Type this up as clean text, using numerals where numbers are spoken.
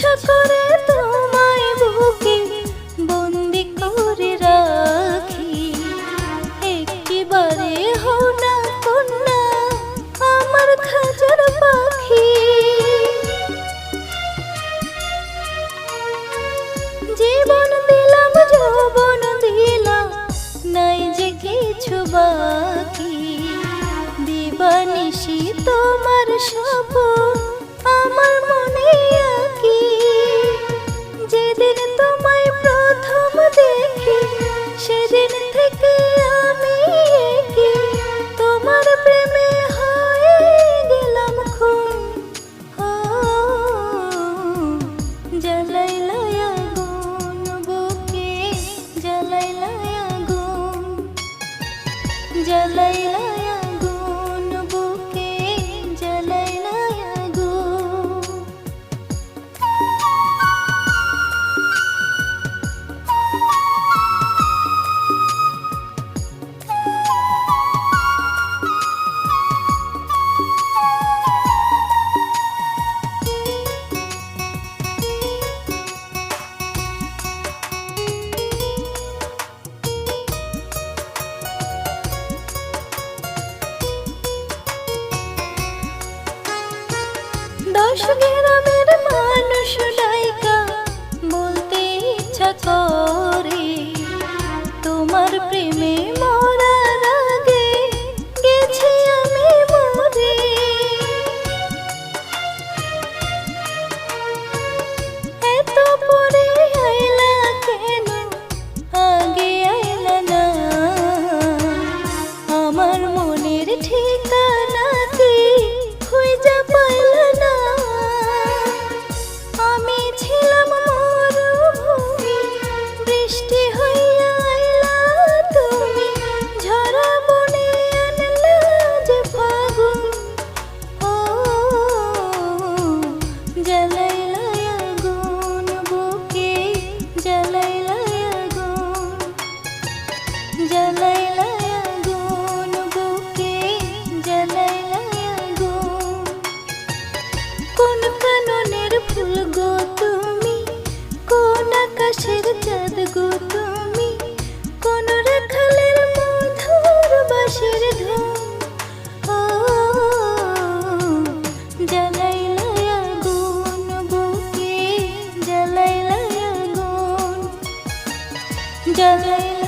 ইচ্ছা করে তোমায় বুকে বন্দি করে রাখি। একেবারে হও না কন্যা আমার খাঁচার পাখি। জীবন দিলাম যৌবন দিলাম নাই যে কিছু বাকি। দিবানিশি তোমার স্বপন আমার মনে আঁকি। যেদিন তোমায় প্রথম দেখি সেদিন থেকে আমি একি। তোমার প্রেমে হয়ে গেলাম খুন। ও জ্বালাইলা আগুন বুকে জ্বালাইলা আগুন। জ্বালাইলা আগুন বুকে জ্বালাইলা আগুন। দশ গ্রামের মানুষ ডাইকা বলতে ইচ্ছা করে তোমার প্রেমে মরার আগে গেছি আমি মরে। এত পরে আইলা কেন আগে আইলা না। আমার মনের ঠিকানা কি খুঁজে পাইলা না। আমি ছিলাম মরুভূমি বৃষ্টি হইয়া আইলা তুমি। ঝরা বনে আনলা যে ফাগুন। ও জ্বালাইলা আগুন বুকে জ্বালাইলা আগুন। জ্বালাইলা আগুন বুকে জ্বালাইলা আগুন। কোন কাননের ফুল গো তুমি, কোন আকাশের চাঁদ গো তুমি, কোন রাখালের মধুর বাঁশির ধুন। ও জ্বালাইলা আগুন বুকে জ্বালাইলা আগুন। জ্বালাইলা